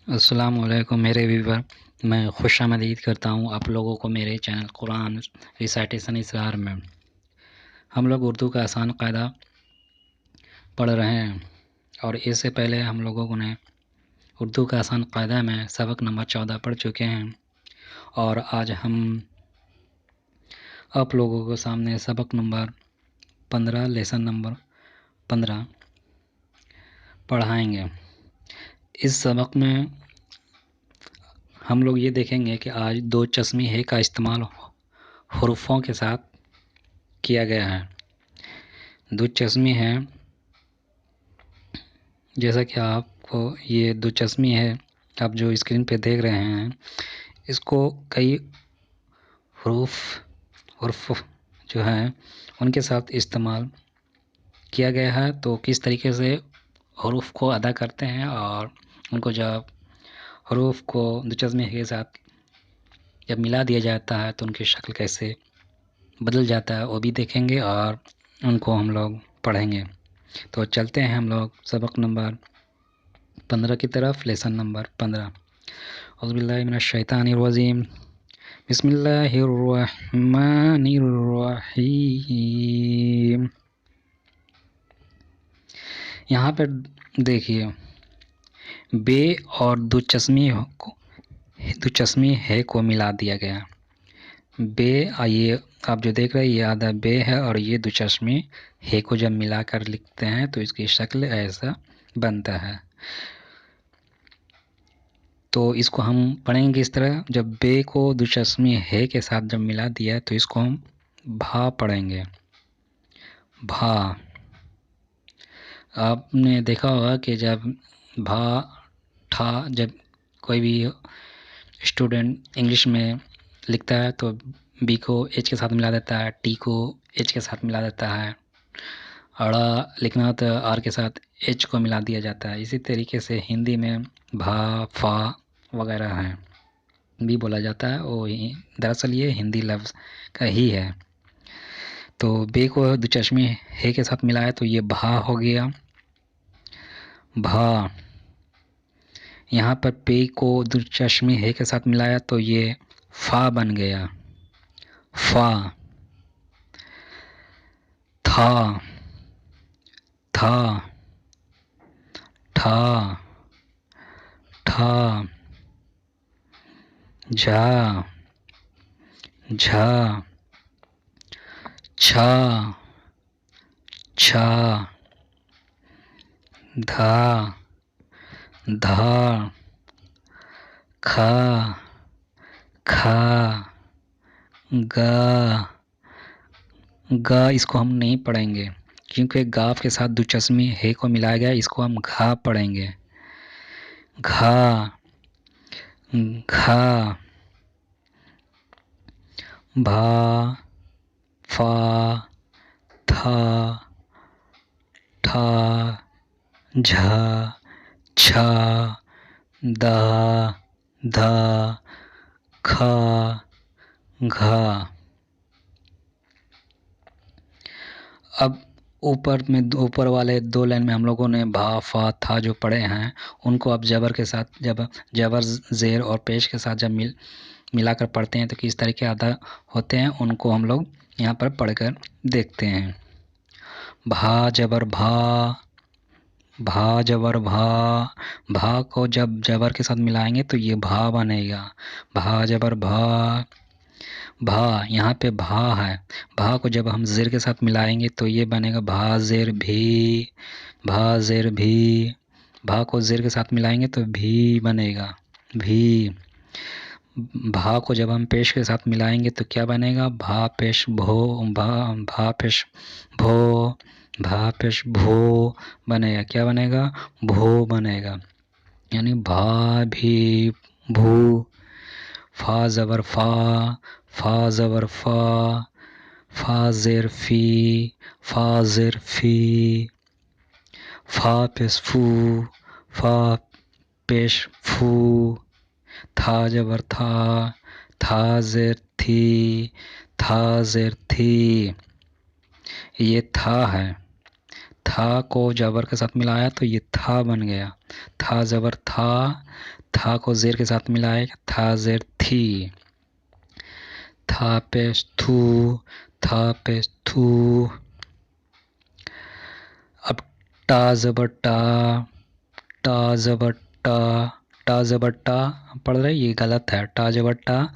अस्सलामुअलैकुम मेरे व्यूवर। मैं खुशामदीद करता हूँ आप लोगों को मेरे चैनल कुरान रिसाइटेशन इसरार में। हम लोग उर्दू का आसान कायदा पढ़ रहे हैं और इससे पहले हम लोगों ने उर्दू का आसान कायदा में सबक नंबर 14 पढ़ चुके हैं और आज हम आप लोगों के सामने सबक नंबर 15 लेसन नंबर 15 पढ़ाएंगे। इस सबक में हम लोग ये देखेंगे कि आज दो चश्मी है का इस्तेमाल हुरूफों के साथ किया गया है। दो चश्मी है, जैसा कि आपको ये दो चश्मी है आप जो स्क्रीन पे देख रहे हैं, इसको कई हुरूफ जो हैं उनके साथ इस्तेमाल किया गया है। तो किस तरीके से हुरूफ को अदा करते हैं और उनको जब हुरूफ को दो चश्मे के साथ जब मिला दिया जाता है तो उनकी शक्ल कैसे बदल जाता है वो भी देखेंगे और उनको हम लोग पढ़ेंगे। तो चलते हैं हम लोग सबक नंबर 15 की तरफ, लेसन नंबर 15। औज़ुबिल्लाहि मिनश्शैतानिर्रजीम, बिस्मिल्लाहिर्रहमानिर्रहीम। यहाँ पर देखिए, बे और दो चश्मी है को मिला दिया गया। बे, ये आप जो देख रहे हैं ये आधा बे है और ये दो चश्मी है को जब मिलाकर लिखते हैं तो इसकी शक्ल ऐसा बनता है। तो इसको हम पढ़ेंगे इस तरह, जब बे को दो चश्मी है के साथ जब मिला दिया तो इसको हम भा पढ़ेंगे। भा, आपने देखा होगा कि जब भा ठा जब कोई भी स्टूडेंट इंग्लिश में लिखता है तो बी को एच के साथ मिला देता है, टी को एच के साथ मिला देता है, अड़ा लिखना हो तो आर के साथ एच को मिला दिया जाता है। इसी तरीके से हिंदी में भा, फा वगैरह हैं भी बोला जाता है। वो दरअसल ये हिंदी लफ्ज़ का ही है। तो बे को दो चश्मे है के साथ मिलाया तो ये भा हो गया। भा, यहाँ पर पे को दो चश्मे है के साथ मिलाया तो ये फा बन गया। फा, था, था, ठा, ठा, झा, झा, छा, छा, धा, धा, खा, खा, गा। गा इसको हम नहीं पढ़ेंगे क्योंकि गाफ के साथ दो चश्मी है को मिलाया गया, इसको हम घा पढ़ेंगे। घा, घा, भा, फा, था, ठा, झा, छा, दा, धा, खा, घा। अब ऊपर वाले दो लाइन में हम लोगों ने भा, फा, था जो पढ़े हैं उनको अब ज़बर के साथ, जब ज़बर, ज़ेर और पेश के साथ जब मिलाकर पढ़ते हैं तो किस तरह के अदा होते हैं उनको हम लोग यहाँ पर पढ़कर देखते हैं। भा जबर भा, भा जबर भा, भा को जब जबर के साथ मिलाएंगे तो ये भा बनेगा। भा जबर भा, भा, यहाँ पे भा है, भा को जब हम ज़ेर के साथ मिलाएंगे तो ये बनेगा भा ज़ेर भी, भा ज़ेर भी। भा को ज़ेर के साथ मिलाएंगे तो भी बनेगा, भी। भा को जब हम पेश के साथ मिलाएंगे तो क्या बनेगा, भा पेश भो, भा पेश भो, भा पेश भो बनेगा। क्या बनेगा, भो बनेगा। यानी भा भी भू। फा ज़बर फा, फा ज़बर फा, फा ज़ेर फी, फा ज़ेर फी। फा पेश फू, फा पेश फू। था जबर था, था ज़ेर थी, था ज़ेर थी। ये था है, था को जबर के साथ मिलाया तो ये था बन गया। था जबर था, था को जेर के साथ मिलाएगा, था जेर थी, था पेश थू, था पेश थू। अब टा ज़बर टा, टा ज़बर टा, टा ज़बर टा पढ़ रहे, ये गलत है। टा ज़बर टा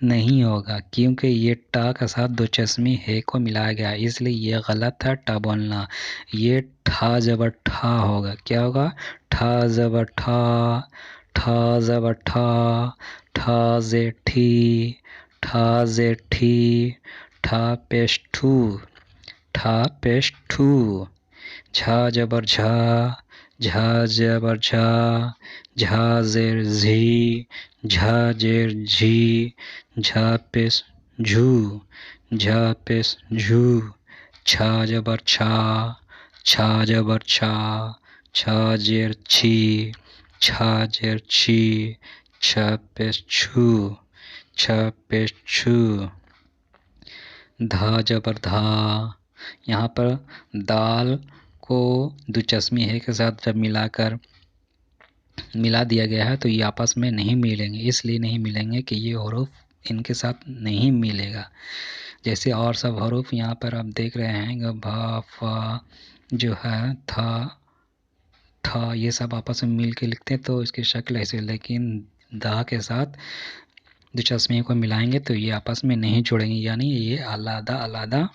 नहीं होगा क्योंकि ये टा के साथ दो चश्मी है को मिलाया गया, इसलिए ये गलत है टा बोलना। ये ठा ज़बर ठा होगा। क्या होगा? ठा ज़बर ठा, ठा ज़बर ठा, ठा जे ठी, ठा जे ठी, ठा पेश ठू, ठा पेश ठू। झा ज़बर झा, झा ज़बर झा, झा जेर झी, झा जेर झी, झा पेश झू, झा पेश झू। छा ज़बर छा, छा ज़बर छा, छा जेर छी, छा जेर छी, छ पेश छू, छ पेश छू। धा ज़बर धा, यहाँ पर दाल को दो चश्मी है के साथ जब मिला दिया गया है तो ये आपस में नहीं मिलेंगे। इसलिए नहीं मिलेंगे कि ये हरूफ इनके साथ नहीं मिलेगा। जैसे और सब हरूफ यहाँ पर आप देख रहे हैं, भा फा जो है, था था, ये सब आपस में मिल के लिखते हैं तो इसकी शक्ल ऐसे, लेकिन दा के साथ दो चश्मे को मिलाएंगे तो ये आपस में नहीं जुड़ेंगे, यानी ये अलग अलग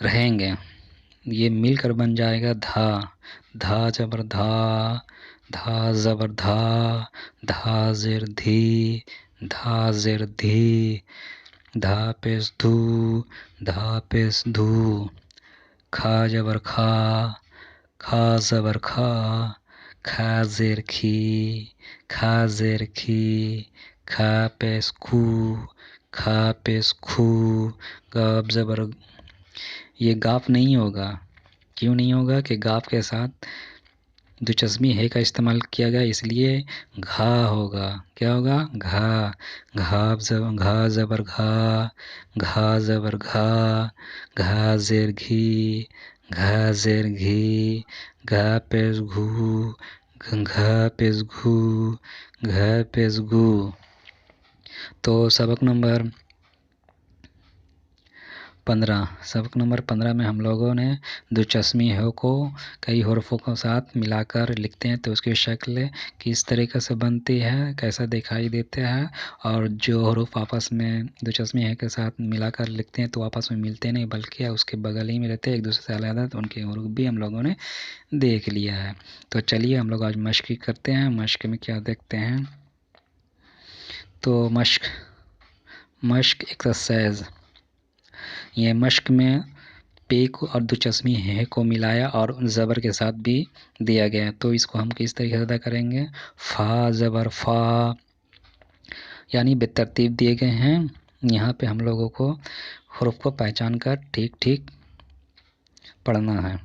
रहेंगे। ये मिलकर बन जाएगा धा। धा ज़बर धा, धा ज़बर धा, धा जेर धी, धा जेर धी, धा पेश धू, धा पेश धू। खा ज़बर खा, खा ज़बर खा, खा जेर खी, खा जेर खी, खा पेश खू, खा पेश खू। गाफ ज़बर, ये गाफ नहीं होगा। क्यों नहीं होगा? कि गाफ के साथ दो चश्मी है का इस्तेमाल किया गया, इसलिए घा होगा। क्या होगा? घा। घा ज़बर घा, घा ज़बर घा, घा जेर घी, घा जेर घी, घा पेश घू, घा पेश घू, घा पेश घू। तो सबक नंबर 15 में हम लोगों ने दो चश्मी है को कई हरफों के साथ मिलाकर लिखते हैं तो उसकी शक्ल किस तरीके से बनती है, कैसा दिखाई देते हैं, और जो हरूफ आपस में दो चश्मी है के साथ मिलाकर लिखते हैं तो आपस में मिलते नहीं बल्कि उसके बगल ही में रहते हैं एक दूसरे से अलग, तो उनके हरूफ भी हम लोगों ने देख लिया है। तो चलिए हम लोग आज मश्क करते हैं। मश्क में क्या देखते हैं? तो मश्क एक्सरसाइज, ये मश्क में पे को और दो चश्मी है को मिलाया और ज़बर के साथ भी दिया गया है। तो इसको हम किस तरीके से अदा करेंगे? फ़ा ज़बर फ़ा, यानी बेतरतीब दिए गए हैं। यहाँ पे हम लोगों को हरूफ को पहचान कर ठीक ठीक पढ़ना है।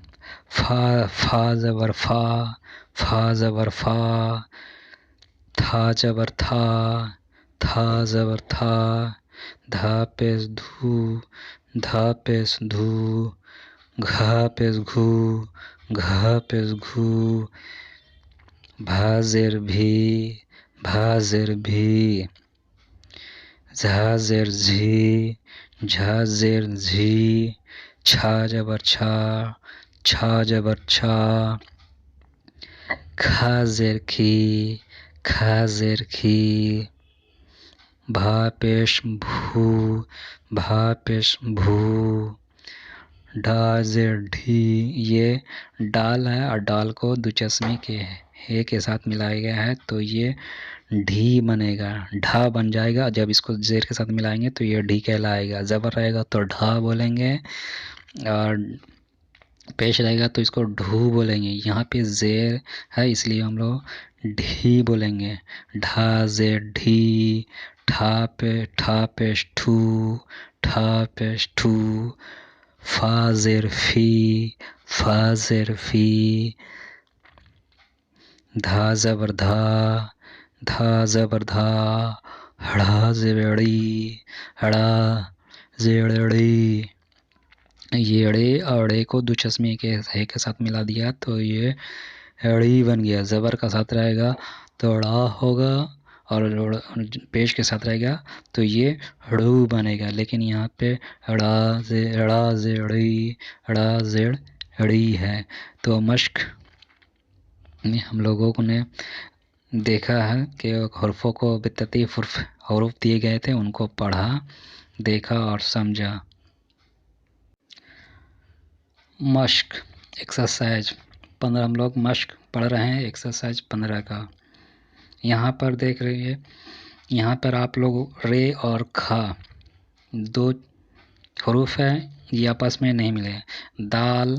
फ़ा ज़बर फ़ा, फ़ा ज़बर फ़ा, था ज़बर था ज़बर था, धा पेश धू, धा पेश धू, घा पेश घू, घा पेश घू। भा जेर भी, भा जेर भी, झा जेर झी, झा जेर झी, छा ज़बर छा, छा ज़बर छा। खा जेर खी, खा जेर खी। भा पेश भू, भा पेश भू। डा जेर ढी, ये डाल है और डाल को दो चश्मे के है के साथ मिलाया गया है तो ये ढी बनेगा, ढा बन जाएगा। जब इसको जेर के साथ मिलाएंगे तो ये ढी कहलाएगा। ज़बर रहेगा तो ढा बोलेंगे और पेश रहेगा तो इसको ढू बोलेंगे। यहाँ पे जेर है इसलिए हम लोग ढी बोलेंगे। ढा जेर ढी, ठा पेश ठू, ठा पेश ठू। फा जेर फी, फा जेर फी। धा ज़बर धा, धा ज़बर धा। हड़ा जेड़ी, हड़ा जेड़ी। ये अड़े और अड़े को दो चश्मे के है के साथ मिला दिया तो ये अड़ी बन गया। ज़बर का साथ रहेगा तो ड़ा होगा और पेश के साथ रहेगा तो ये ड़ू बनेगा। लेकिन यहाँ पे ड़ा जेड़ ड़ी है। तो मश्क में हम लोगों ने देखा है कि हरफों को बितरतीब हरूफ दिए गए थे, उनको पढ़ा, देखा और समझा। मश्क एक्सरसाइज 15 हम लोग मश्क पढ़ रहे हैं, एक्सरसाइज 15 का। यहाँ पर देख रही है, यहाँ पर आप लोग रे और खा दो हरूफ है, ये आपस में नहीं मिले। दाल,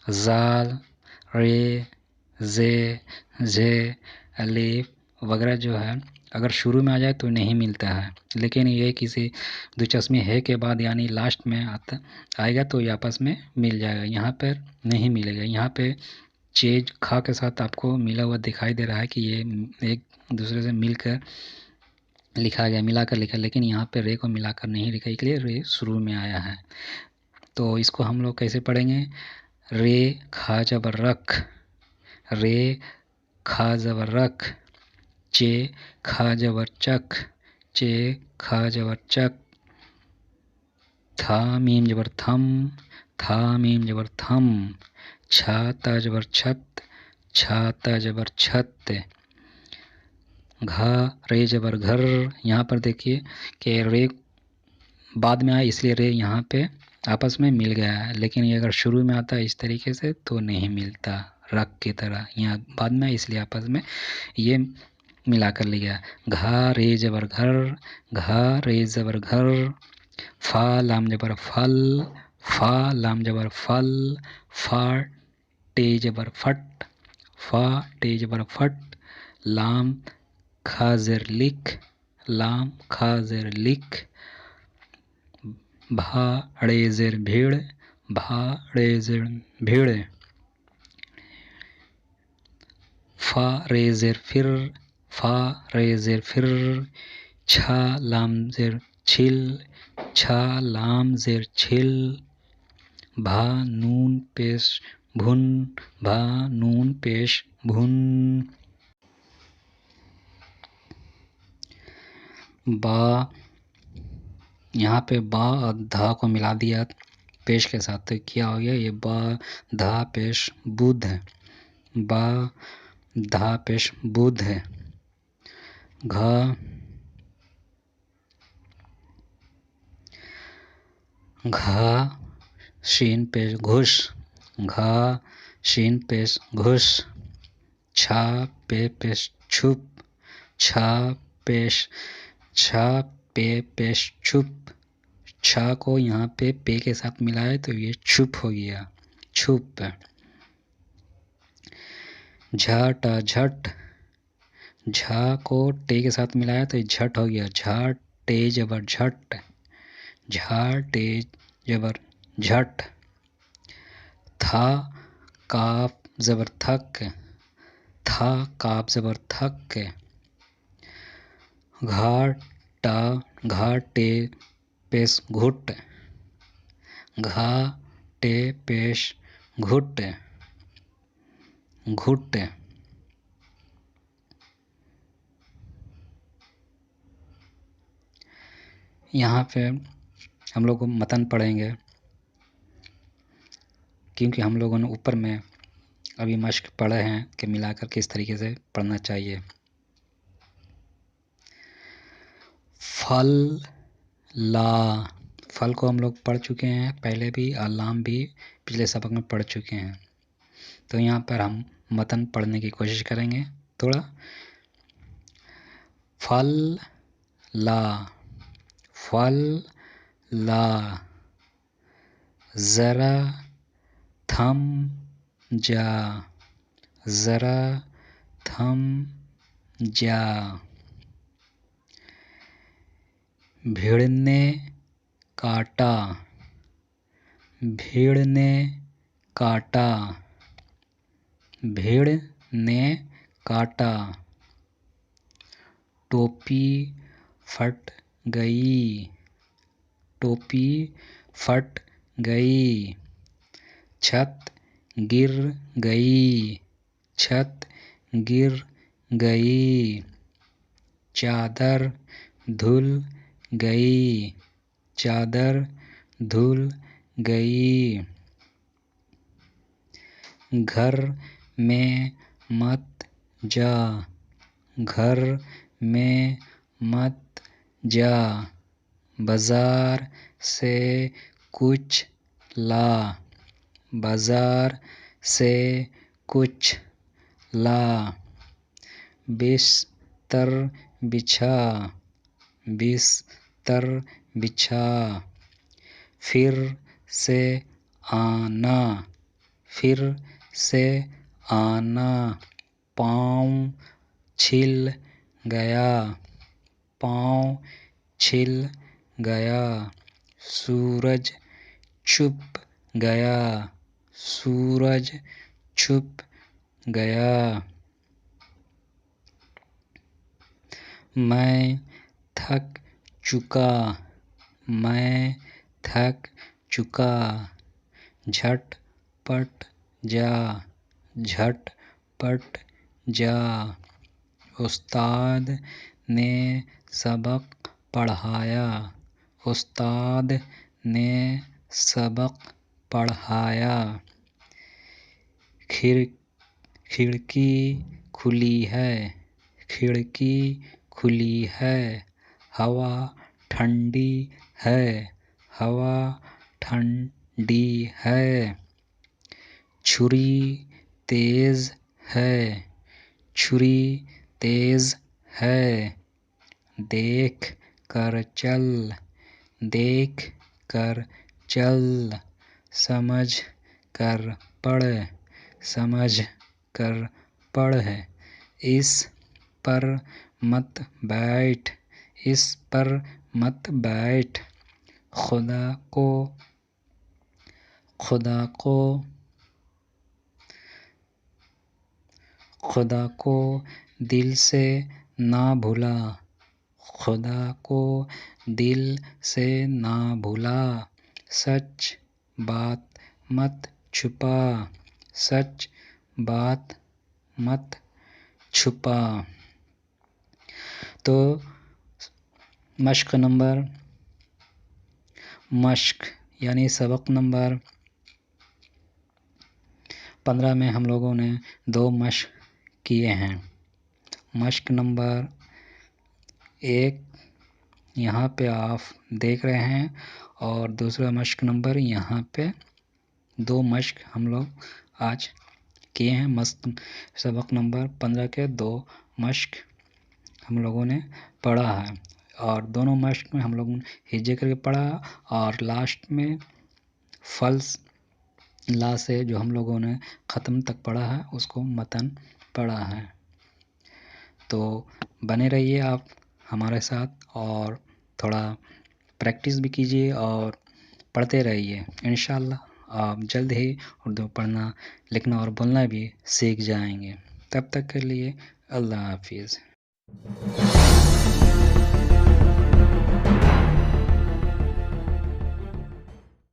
जाल, रे, जे, अलीफ वगैरह जो है अगर शुरू में आ जाए तो नहीं मिलता है, लेकिन ये किसी दिलचस्पी है के बाद यानी लास्ट में आएगा तो ये आपस में मिल जाएगा। यहाँ पर नहीं मिलेगा। यहाँ पे चेज खा के साथ आपको मिला हुआ दिखाई दे रहा है कि ये एक दूसरे से मिलकर लिखा गया, मिलाकर लिखा, लेकिन यहाँ पे रे को मिलाकर नहीं लिखा, इसलिए रे शुरू में आया है। तो इसको हम लोग कैसे पढ़ेंगे? रे खा जबर रख, रे खा जबर रख, चे खा जबर चख, चे खा जबर चख, था मीम जबर थम, था मीम जबर थम, छा ता जबर छत, छा ता जबर छत, घा रे जबर घर। यहाँ पर देखिए कि रे बाद में आया इसलिए रे यहाँ पे आपस में मिल गया है, लेकिन ये अगर शुरू में आता है इस तरीके से तो नहीं मिलता, रख की तरह। यहाँ बाद में इसलिए आपस में ये मिलाकर लिया। घा रे जबर घर, घा रे जबर घर, फा लाम जबर फल, फा लाम जबर फल, फा टे जबर फट, फा टे जबर फट, लाम खा जेर लिख, लाम खा जेर लिख, भा ड़े जेर भीड़, भा ड़े जेर भीड़, फा रे जेर फिर, फा रे जेर फिर, छा लाम जेर छिल, छा लाम जेर छिल, भा नून पेश भुन, भा नून पेश भुन, बा यहाँ पे बा और धा को मिला दिया पेश के साथ, तो क्या हो गया? ये बा धा पेश बुध है, बा धा पेश बुध है। घा घा शीन पेश घुस, घा शीन पेश घुस, छा पे पेश छुप, छा पेश छा पे पेश छुप, छा को यहाँ पे के साथ मिलाए तो ये छुप हो गया, छुप। झा टा झट, झा को टे के साथ मिलाया तो झट हो गया, झा टे जबर झट, झा टे जबर झट। था काफ जबर थक, था काफ जबर थक, घा टे पेश घुट, घा टे पेश घुट, घुट। यहाँ पे हम लोग मतन पढ़ेंगे, क्योंकि हम लोगों ने ऊपर में अभी मश्क पढ़े हैं कि मिलाकर किस तरीके से पढ़ना चाहिए। फल ला, फल को हम लोग पढ़ चुके हैं पहले भी, और लाम भी पिछले सबक में पढ़ चुके हैं। तो यहाँ पर हम मतन पढ़ने की कोशिश करेंगे थोड़ा। फल ला, फल ला, जरा थम जा, जरा थम जा, भीड़ ने काटा, भीड़ ने काटा, भीड़ ने काटा, टोपी फट गई, टोपी फट गई, छत गिर गई, छत गिर गई, चादर धुल गई, चादर धुल गई। घर में मत जा, घर में मत जा, बाजार से कुछ ला, बाजार से कुछ ला। बिस्तर बिछा, बिस्तर बिछा। फिर से आना, फिर से आना। पाँव छिल गया, पाँव छिल गया। सूरज छुप गया, सूरज छुप गया। मैं थक चुका, मैं थक चुका। झटपट जा, झटपट जा। उस्ताद ने सबक पढ़ाया, उस्ताद ने सबक पढ़ाया। खिड़की खुली है, खिड़की खुली है। हवा ठंडी है, हवा ठंडी है। छुरी तेज है, छुरी तेज है। देख कर चल, देख कर चल। समझ कर पढ़, समझ कर पढ़। इस पर मत बैठ, इस पर मत बैठ। खुदा को, खुदा को, खुदा को दिल से ना भूला, खुदा को दिल से ना भूला। सच बात मत छुपा, सच बात मत छुपा। तो मश्क यानी सबक नंबर 15 में हम लोगों ने 2 मश्क किए हैं। मश्क नंबर 1 यहाँ पे आप देख रहे हैं और दूसरा मश्क नंबर यहाँ पे 2 मश्क हम लोग आज किए हैं। मश्क सबक नंबर 15 के 2 मश्क हम लोगों ने पढ़ा है और दोनों मश्क में हम लोगों ने हिज्जे करके पढ़ा और लास्ट में फल्स ला से जो हम लोगों ने ख़त्म तक पढ़ा है उसको मतन पढ़ा है। तो बने रहिए आप हमारे साथ और थोड़ा प्रैक्टिस भी कीजिए और पढ़ते रहिए। इंशाअल्लाह आप जल्द ही उर्दू पढ़ना, लिखना और बोलना भी सीख जाएंगे। तब तक के लिए अल्लाह हाफिज़।